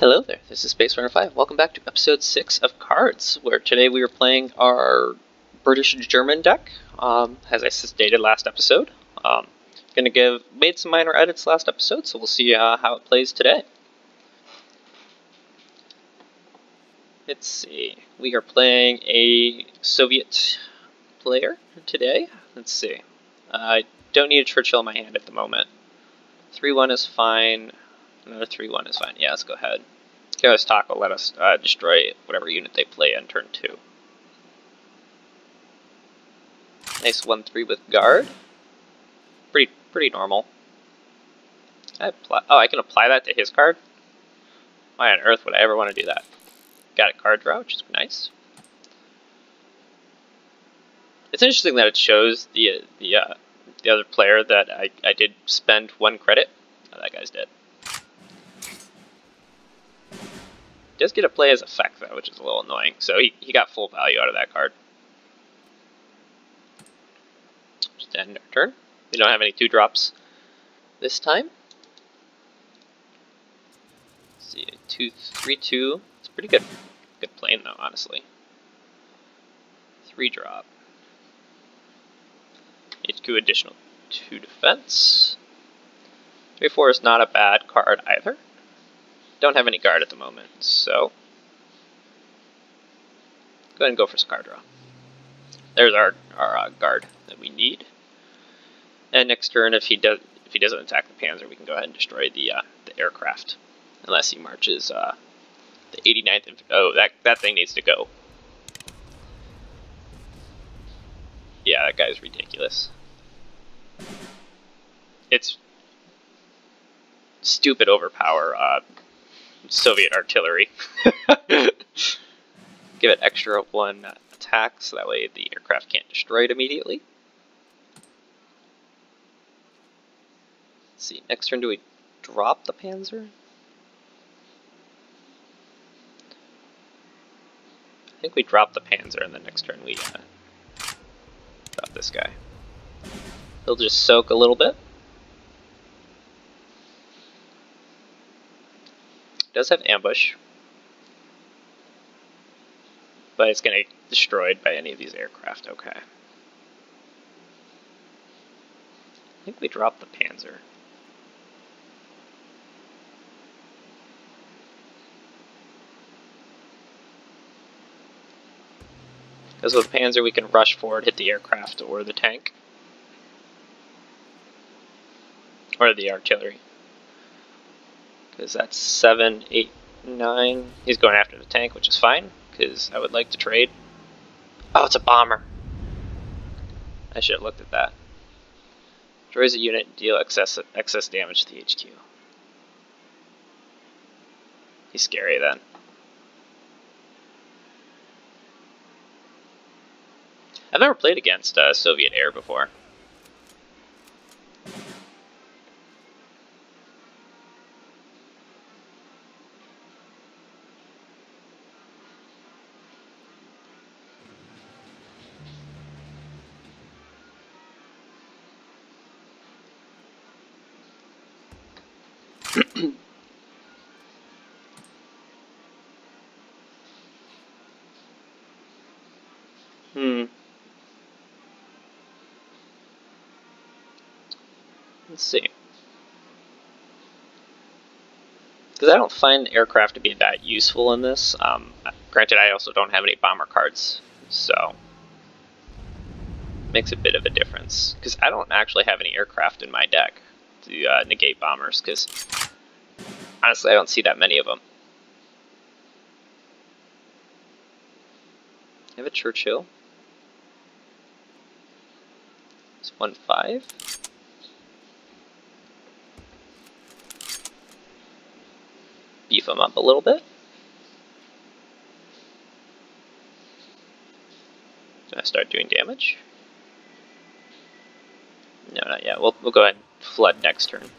Hello there, this is Space5. Welcome back to episode 6 of Cards, where today we are playing our British-German deck, as I stated last episode. Made some minor edits last episode, so we'll see how it plays today. Let's see, we are playing a Soviet player today. Let's see, I don't need a Churchill in my hand at the moment. 3-1 is fine, another 3-1 is fine. Yeah, let's go ahead. Chaos Talk will let us destroy whatever unit they play on turn 2. Nice 1-3 with guard. Pretty normal. I can apply that to his card? Why on earth would I ever want to do that? Got a card draw, which is nice. It's interesting that it shows the other player that I did spend 1 credit. Oh, that guy's dead. Does get to play his effect though, which is a little annoying. So he got full value out of that card. Just end our turn. We don't have any 2-drops this time. Let's see, 2-3-2. It's pretty good. Good playing though, honestly. 3-drop. HQ additional 2 defense. 3-4 is not a bad card either. Don't have any guard at the moment, so go ahead and go for some card draw. There's our guard that we need. And next turn, if he doesn't attack the Panzer, we can go ahead and destroy the aircraft, unless he marches the 89th. Oh, that thing needs to go. Yeah, that guy's ridiculous. It's stupid overpower Soviet artillery. Give it extra 1 attack, so that way the aircraft can't destroy it immediately. Let's see, next turn do we drop the Panzer? I think we drop the Panzer, and then next turn we drop this guy. He'll just soak a little bit. Does have ambush, but it's going to get destroyed by any of these aircraft. Okay. I think we dropped the Panzer. Because with Panzer we can rush forward, hit the aircraft or the tank. Or the artillery. Because that's 7, 8, 9. He's going after the tank, which is fine, because I would like to trade. Oh, it's a bomber. I should have looked at that. Destroys a unit and deal excess damage to the HQ. He's scary then. I've never played against Soviet air before. Let's see. Because I don't find aircraft to be that useful in this. Granted, I also don't have any bomber cards, so makes a bit of a difference. Because I don't actually have any aircraft in my deck to negate bombers, because honestly I don't see that many of them. I have a Churchill. It's 1-5. Beef them up a little bit. Gonna start doing damage. No, not yet. We'll go ahead and flood next turn.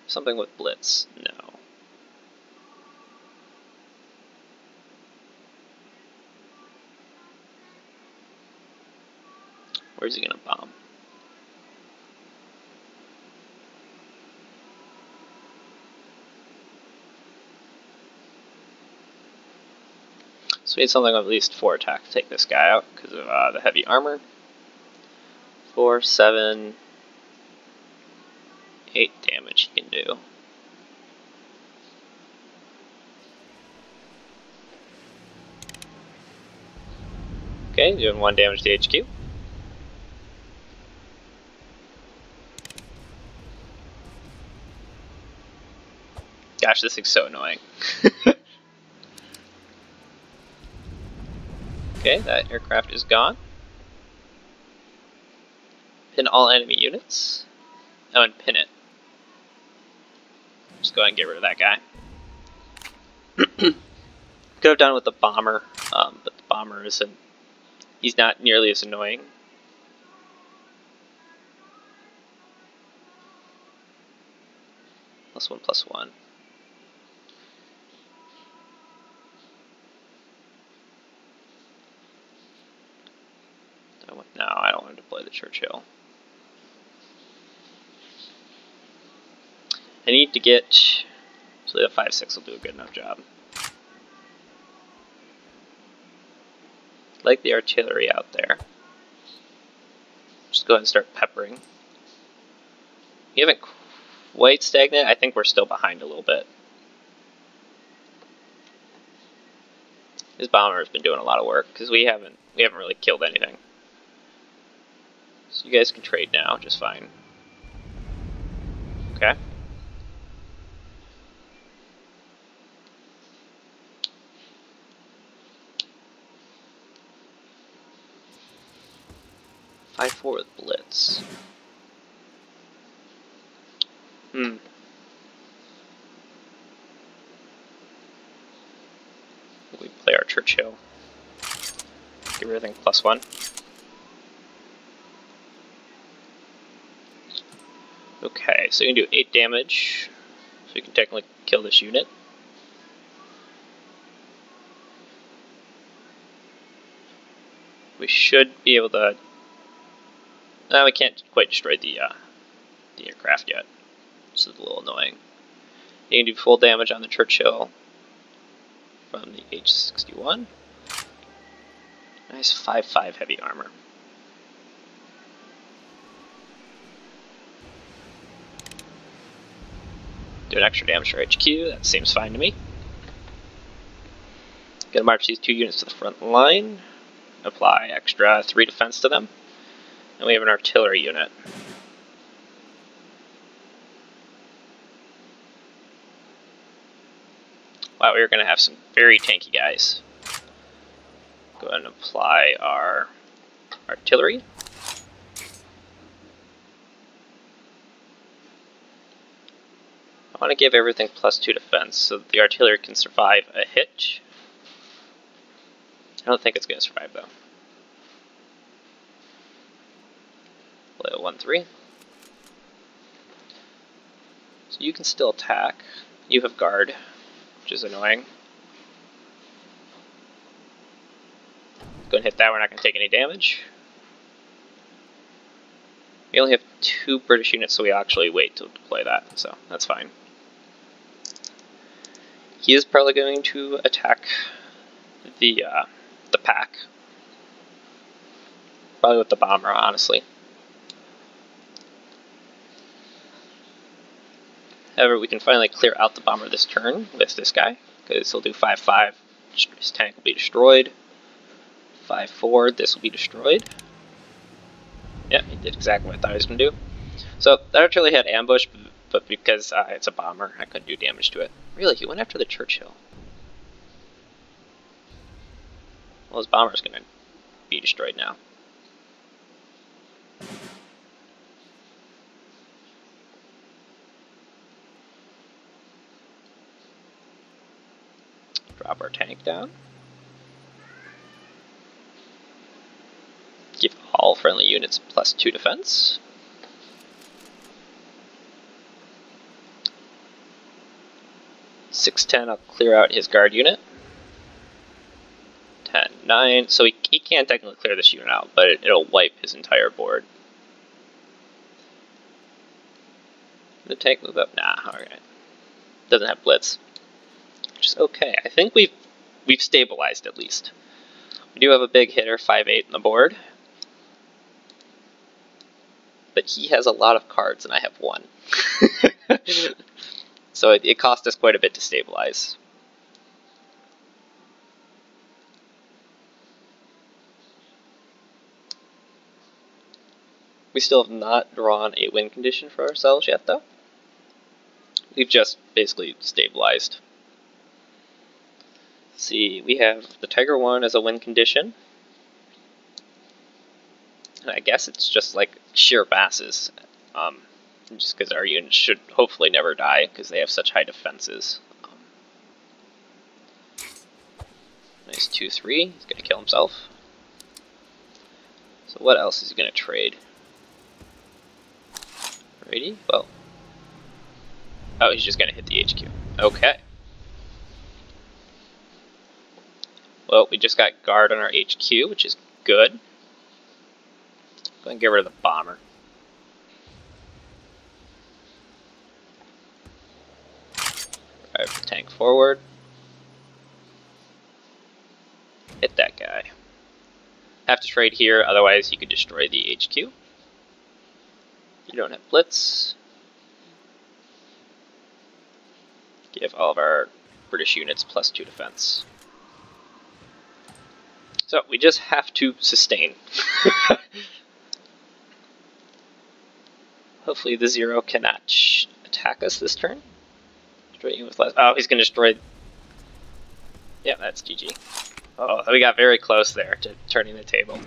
Something with blitz. No. Where's he gonna bomb? So we need something with at least 4 attack to take this guy out because of the heavy armor. 4, 7, 8 damage he can do. Okay, doing 1 damage to HQ. Gosh, this thing's so annoying. Okay, that aircraft is gone. Pin all enemy units. Oh, and pin it. Just go ahead and get rid of that guy. Could have done it with the bomber, but the bomber isn't. He's not nearly as annoying. +1/+1. No, I don't want to deploy the Churchill. I need to get. So the 5/6 will do a good enough job. Like the artillery out there. Just go ahead and start peppering. We haven't quite stagnated. I think we're still behind a little bit. His bomber has been doing a lot of work because we haven't really killed anything. So you guys can trade now, just fine. Okay. Five 4 with Blitz. We play our Churchill. Give everything +1. Okay, so you can do 8 damage. So you can technically kill this unit. We should be able to. We can't quite destroy the aircraft yet. This is a little annoying. You can do full damage on the Churchill from the H-61. Nice 5/5 heavy armor. Do an extra damage for HQ, that seems fine to me. Gonna march these 2 units to the front line. Apply extra 3 defense to them. And we have an artillery unit. Wow, we're gonna have some very tanky guys. Go ahead and apply our artillery. I want to give everything +2 defense so that the artillery can survive a hit. I don't think it's going to survive though. Play a 1/3. So you can still attack. You have guard, which is annoying. Go and hit that, we're not going to take any damage. We only have 2 British units, so we actually wait to deploy that, so that's fine. He is probably going to attack the pack. Probably with the bomber, honestly. However, we can finally clear out the bomber this turn with this guy, because he'll do 5/5. His tank will be destroyed. 5/4, this will be destroyed. Yeah, he did exactly what I thought he was going to do. So that artillery had ambush, but because it's a bomber, I couldn't do damage to it. Really, he went after the Churchill. Well, his bomber's going to be destroyed now. Drop our tank down. Give all friendly units +2 defense. (6-10), I'll clear out his guard unit. 10-9, so he can't technically clear this unit out, but it'll wipe his entire board. The tank move up? Nah, alright. Doesn't have blitz, which is okay. I think we've we've stabilized at least. We do have a big hitter, 5/8 on the board. But he has a lot of cards and I have one. So it cost us quite a bit to stabilize. We still have not drawn a win condition for ourselves yet, though. We've just basically stabilized. Let's see, we have the Tiger 1 as a win condition. And I guess it's just like sheer masses. Just because our units should hopefully never die, because they have such high defenses. Nice 2/3. He's going to kill himself. So what else is he going to trade? Ready? Well. Oh, he's just going to hit the HQ. Okay. Well, we just got guard on our HQ, which is good. Go ahead and get rid of the bomber. Drive the tank forward. Hit that guy. Have to trade here, otherwise he could destroy the HQ. You don't have blitz. Give all of our British units +2 defense. So we just have to sustain. Hopefully the 0 cannot attack us this turn. With less. Oh, he's going to destroy. Yeah, that's GG. Oh, we got very close there to turning the table.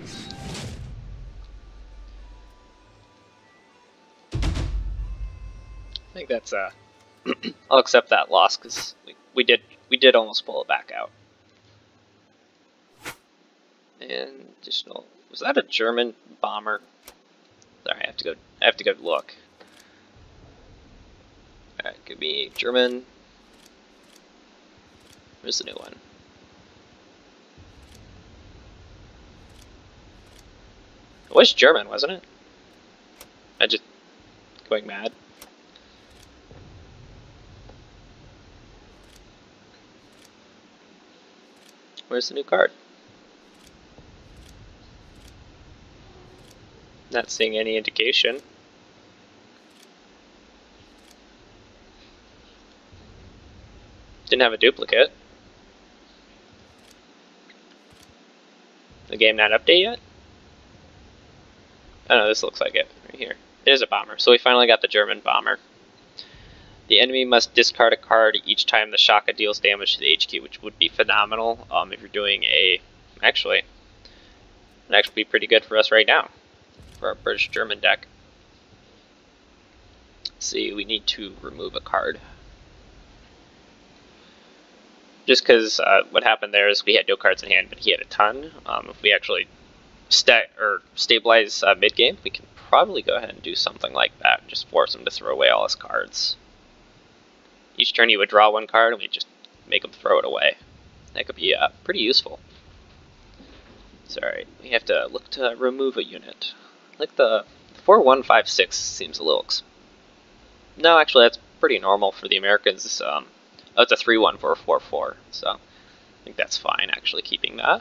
I think that's I'll accept that loss because we did almost pull it back out. And additional. Was that a German bomber? Sorry, I have to go look. Alright, could be German. Where's the new one? It was German, wasn't it? I just going mad. Where's the new card? Not seeing any indication. Didn't have a duplicate. The game not update yet? Oh no, this looks like it right here. It is a bomber, so we finally got the German bomber. The enemy must discard a card each time the Shaka deals damage to the HQ, which would be phenomenal if you're doing a... Actually, it'd actually be pretty good for us right now, for our British-German deck. Let's see, we need to remove a card. Just because what happened there is we had no cards in hand, but he had a ton. If we actually stabilize mid-game, we can probably go ahead and do something like that. Just force him to throw away all his cards. Each turn he would draw one card, and we'd just make him throw it away. That could be pretty useful. Sorry, we have to look to remove a unit. Like the 4156 seems a little... No, actually that's pretty normal for the Americans. Oh, it's a 31444, so I think that's fine actually keeping that.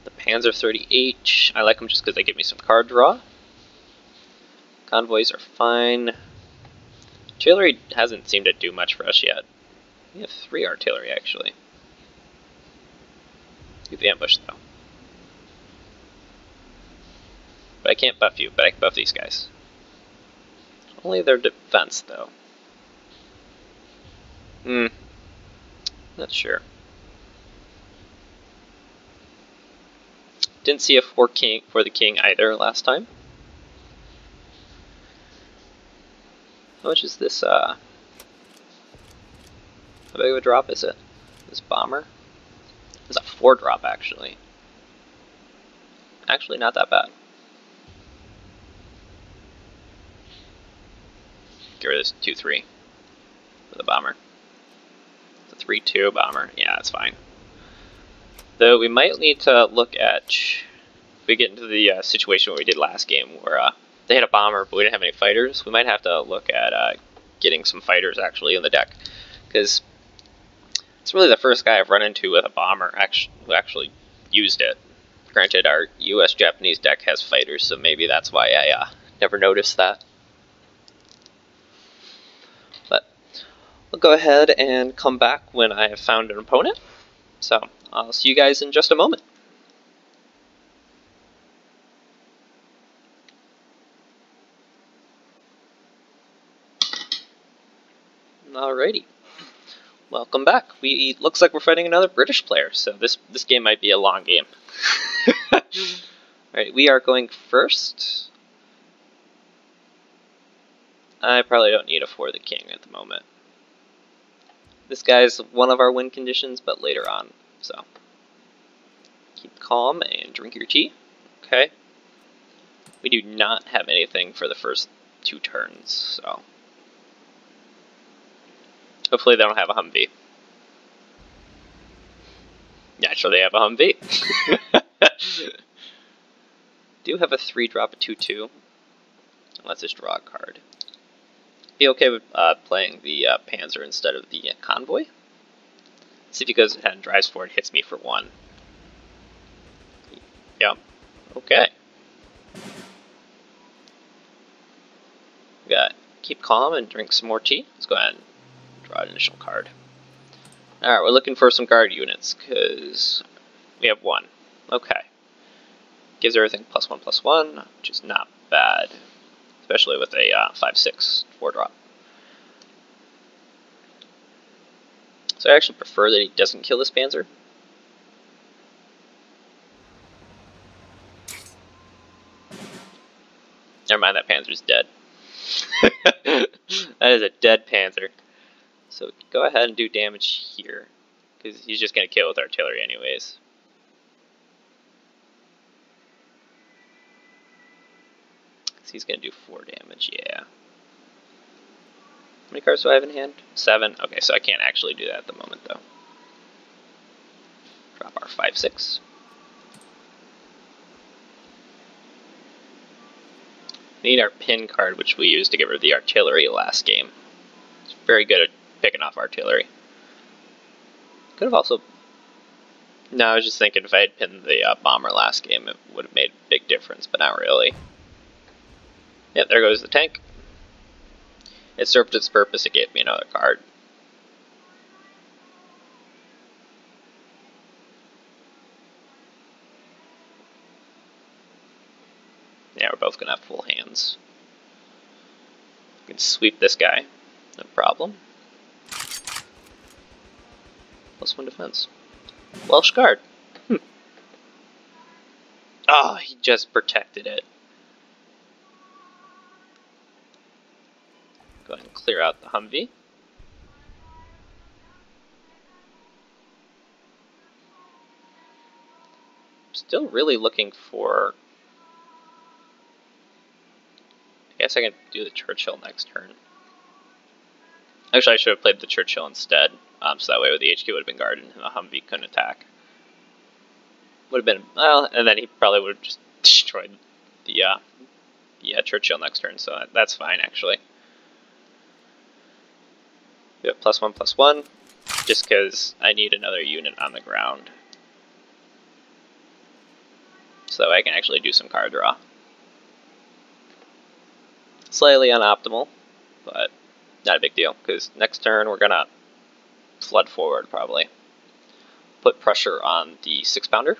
The Panzer 30H, I like them just because they give me some card draw. Convoys are fine. Artillery hasn't seemed to do much for us yet. We have 3 artillery actually. Keep the ambush though. But I can't buff you, but I can buff these guys. Only their defense though. Not sure. Didn't see a for the king either last time. How much is this, how big of a drop is it? This bomber? It's a 4 drop actually. Actually not that bad. Get rid of this 2/3 for the bomber. It's a 3/2 bomber. Yeah, that's fine. Though we might need to look at, if we get into the situation where we did last game, where they had a bomber but we didn't have any fighters, we might have to look at getting some fighters actually in the deck. Because It's really the first guy I've run into with a bomber who actually used it. Granted, our US-Japanese deck has fighters, so maybe that's why I never noticed that. But I'll go ahead and come back when I have found an opponent. So I'll see you guys in just a moment. Alrighty. Welcome back. Looks like we're fighting another British player, so this game might be a long game. Alright, we are going first. I probably don't need a For the King at the moment. This guy's one of our win conditions, but later on, so. Keep calm and drink your tea. Okay. We do not have anything for the first 2 turns, so. Hopefully they don't have a Humvee. Naturally they have a Humvee. Do have a 3-drop, a 2/2. Let's just draw a card. Be okay with playing the Panzer instead of the Convoy. See if he goes ahead and drives forward, hits me for 1. Yep. Okay. We got keep calm and drink some more tea. Let's go ahead and draw an initial card. Alright, we're looking for some guard units, because we have 1. Okay. Gives everything +1/+1, which is not bad. Especially with a 5/6 4-drop. So I actually prefer that he doesn't kill this Panzer. Never mind, that Panzer's dead. That is a dead Panzer. So go ahead and do damage here, because he's just going to kill with artillery anyways. So he's going to do 4 damage, yeah. How many cards do I have in hand? 7. Okay, so I can't actually do that at the moment, though. Drop our 5/6. We need our pin card, which we used to get rid of the artillery last game. It's very good at picking off artillery. Could have also... No, I was just thinking if I had pinned the bomber last game, it would have made a big difference, but not really. Yep, there goes the tank. It served its purpose, it gave me another card. Yeah, we're both going to have full hands. We can sweep this guy, no problem. +1 defense. Welsh Guard. Oh, he just protected it. Go ahead and clear out the Humvee. Still really looking for... I guess I can do the Churchill next turn. Actually, I should have played the Churchill instead, so that way the HQ would have been guarded and the Humvee couldn't attack. Would have been, well, and then he probably would have just destroyed the Churchill next turn, so that's fine, actually. We have +1/+1, just because I need another unit on the ground. So that way I can actually do some card draw. Slightly unoptimal, but not a big deal, because next turn we're going to flood forward, probably. Put pressure on the 6-pounder.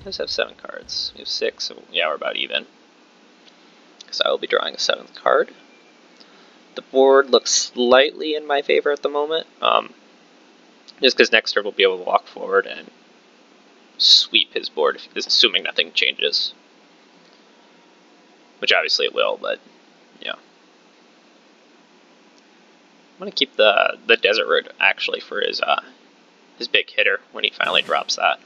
Does have 7 cards. We have 6, so yeah, we're about even. So I will be drawing a 7th card. The board looks slightly in my favor at the moment, just because next turn we'll be able to walk forward and sweep his board, assuming nothing changes. Which obviously it will, but yeah. I'm gonna keep the Desert Road actually for his big hitter when he finally drops that.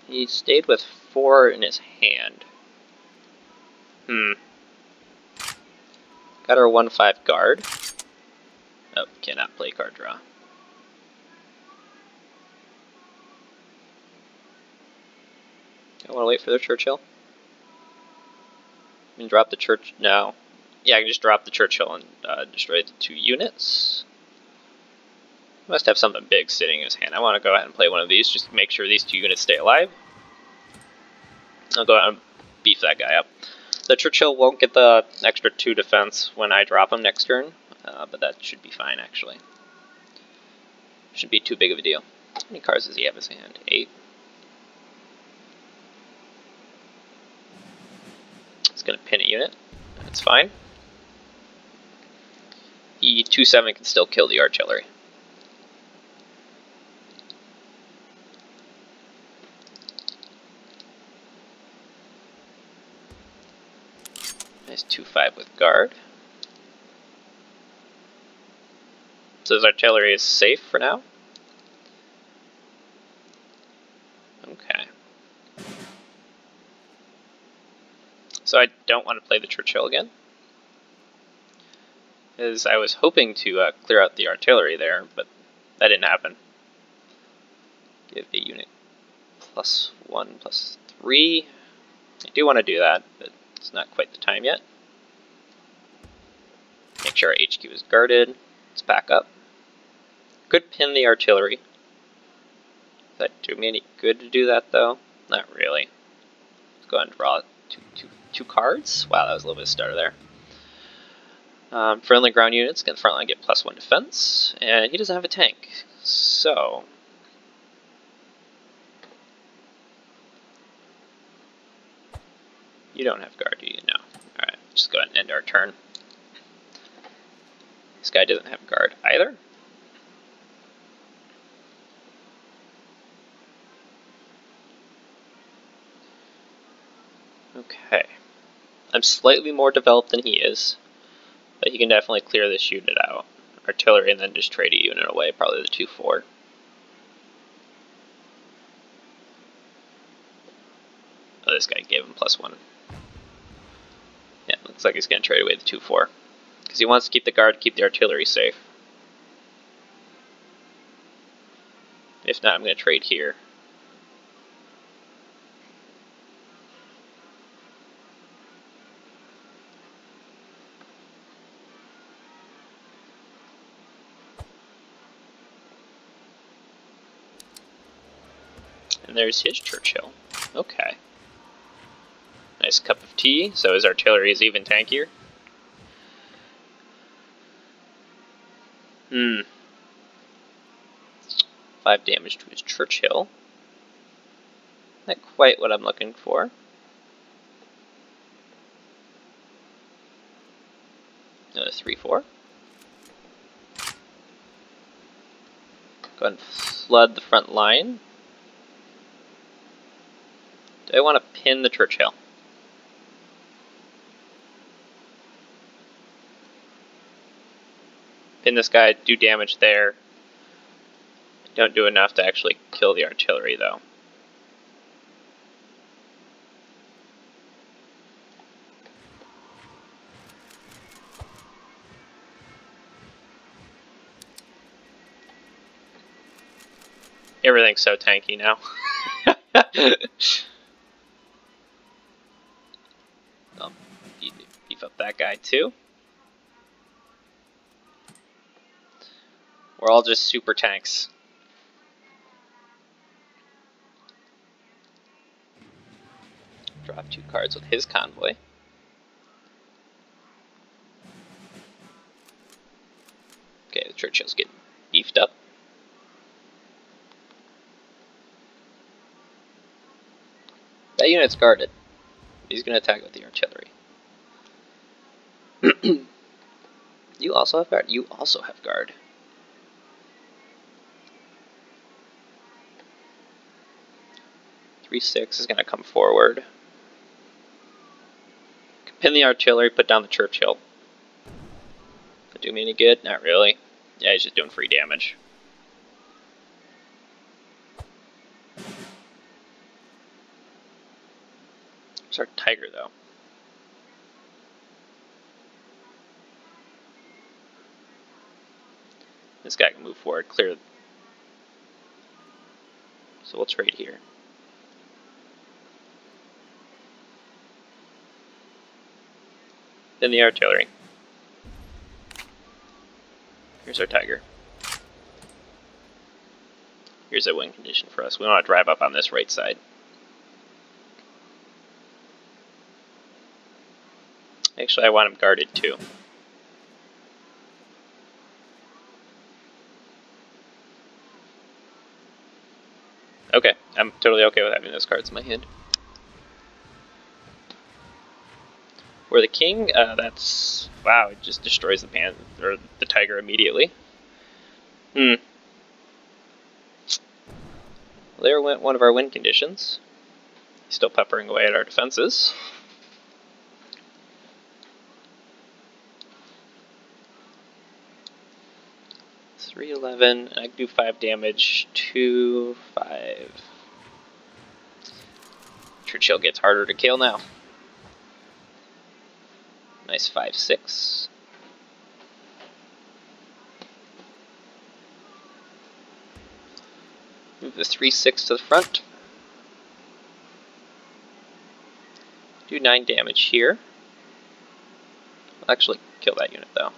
He stayed with 4 in his hand. Got our 1/5 guard. Oh, cannot play card draw. I want to wait for the Churchill. I mean, drop the Church. No. Yeah, I can just drop the Churchill and destroy the 2 units. Must have something big sitting in his hand. I want to go ahead and play one of these just to make sure these 2 units stay alive. I'll go ahead and beef that guy up. The Churchill won't get the extra 2 defense when I drop him next turn, but that should be fine actually. Shouldn't be too big of a deal. How many cards does he have in his hand? 8. It's going to pin a unit. That's fine. The 2/7 can still kill the artillery. Nice 2/5 with guard. So his artillery is safe for now. Okay. So I don't want to play the Churchill again, because I was hoping to clear out the artillery there, but that didn't happen. Give a unit +1/+3. I do want to do that, but it's not quite the time yet. Make sure our HQ is guarded. Let's back up. Could pin the artillery. Does that do me any good to do that, though? Not really. Let's go ahead and draw two cards. Wow, that was a little bit of stutter there. Friendly ground units can frontline get +1 defense, and he doesn't have a tank. So you don't have guard, do you? No. Alright, just go ahead and end our turn. This guy doesn't have guard either. Okay. I'm slightly more developed than he is, but he can definitely clear this unit out. Artillery and then just trade a unit away, probably the 2/4. Oh, this guy gave him +1. Yeah, looks like he's going to trade away the 2/4. Because he wants to keep the guard, keep the artillery safe. If not, I'm going to trade here. And there's his Churchill. Okay. Nice cup of tea, so his artillery is even tankier. 5 damage to his Churchill. Not quite what I'm looking for. Another 3/4. Go ahead and flood the front line. Do I want to pin the Churchill? Pin this guy, do damage there. Don't do enough to actually kill the artillery, though. Everything's so tanky now. I'll beef up that guy, too. We're all just super tanks. Drop 2 cards with his convoy. Okay, the Churchill's getting beefed up. That unit's guarded. He's going to attack with the artillery. You also have guard. You also have guard. (3/6) is going to come forward. Pin the artillery, put down the Churchill. Does it do me any good? Not really. Yeah, he's just doing free damage. Where's our Tiger, though? This guy can move forward, clear. So we'll trade here. than the artillery. Here's our tiger. Here's a win condition for us. We want to drive up on this right side. Actually, I want him guarded too. Okay, I'm totally okay with having those cards in my hand. For the king, that's... wow, it just destroys the the tiger immediately. There went one of our win conditions. Still peppering away at our defenses. $311, I can do 5 damage, 2, 5. Churchill gets harder to kill now. Nice 5, 6. Move the 3, 6 to the front. Do 9 damage here. I'll actually kill that unit though.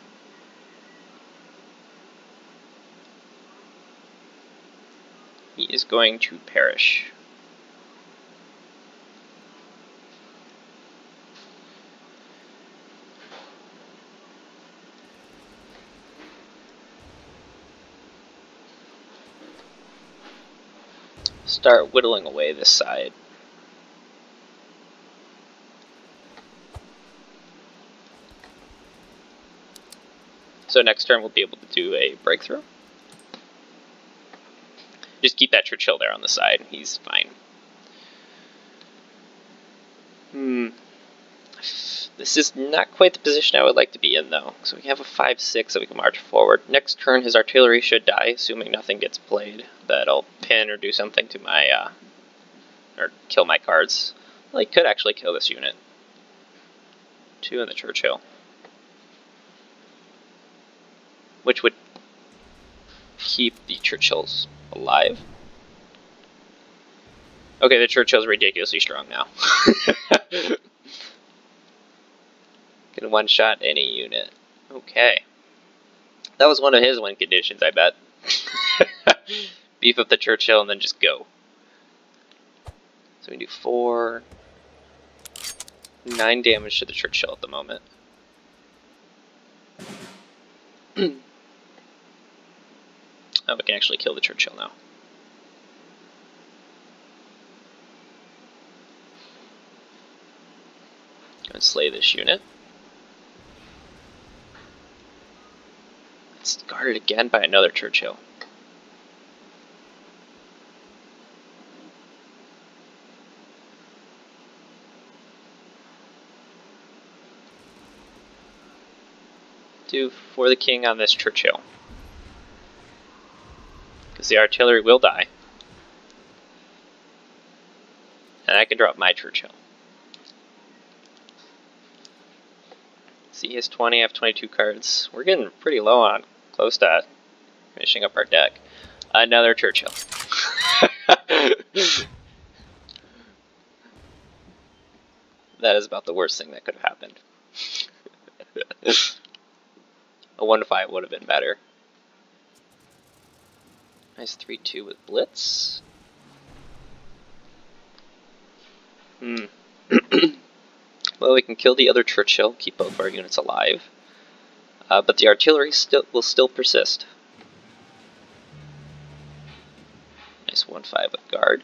He is going to perish. Start whittling away this side. So next turn we'll be able to do a breakthrough. Just keep that Churchill there on the side. He's fine. This is not quite the position I would like to be in, though. So we have a 5-6 that we can march forward. Next turn, his artillery should die, assuming nothing gets played. That'll pin or do something to my, or kill my cards. Well, he could actually kill this unit. 2 in the Churchill. Which would keep the Churchills alive. Okay, the Churchill's ridiculously strong now. Can one-shot any unit. Okay. That was one of his win conditions, I bet. Beef up the Churchill and then just go. So we do 4... 9 damage to the Churchill at the moment. Oh, we can actually kill the Churchill now. Go and slay this unit. It's guarded again by another Churchill. Do for the king on this Churchill. Because the artillery will die. And I can drop my Churchill. See, he has 20, I have 22 cards. We're getting pretty low on, close to finishing up our deck. Another Churchill. That is about the worst thing that could have happened. A 1-5 would have been better. Nice 3-2 with Blitz. Well, we can kill the other Churchill, keep both of our units alive. But the artillery will still persist. Nice 1-5 with Guard.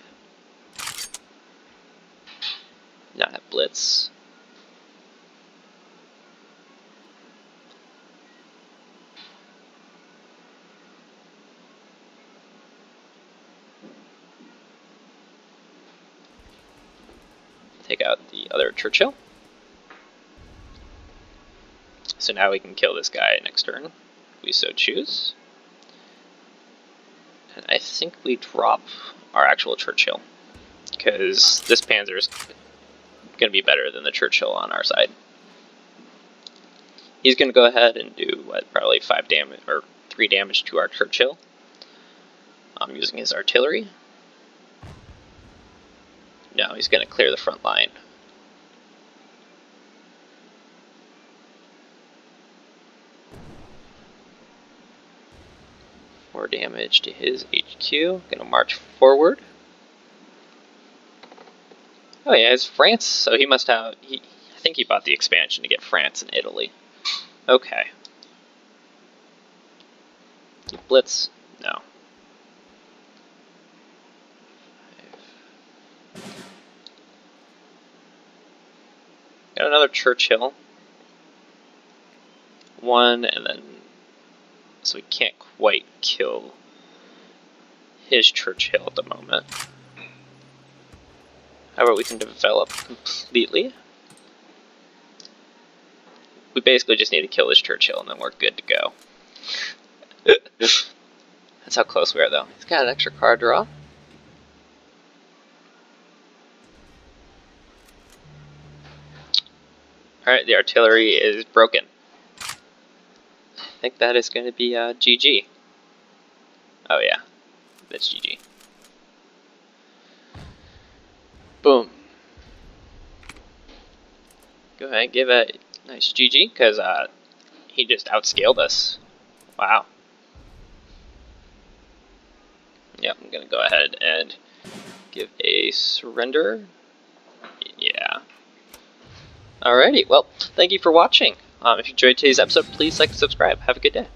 Not have Blitz. Take out the other Churchill. So now we can kill this guy next turn, if we so choose. And I think we drop our actual Churchill, because this Panzer is going to be better than the Churchill on our side. He's going to go ahead and do, what, probably 5 damage, or 3 damage to our Churchill. I'm using his artillery. No, he's going to clear the front line. more damage to his HQ. Gonna march forward. Oh yeah, it's France, so he must have... I think he bought the expansion to get France and Italy. Okay. Blitz? No. Got another Churchill. One, and then... So we can't quite kill his Churchill at the moment. However, we can develop completely. We basically just need to kill this Churchill, and then we're good to go. That's how close we are, though. He's got an extra card draw. Alright, the artillery is broken. I think that is going to be GG. Oh yeah, that's GG. Boom. Go ahead and give a nice GG, because he just outscaled us. Wow. Yep, I'm going to go ahead and give a surrender. Yeah. Alrighty, well, thank you for watching. If you enjoyed today's episode, please like and subscribe. Have a good day.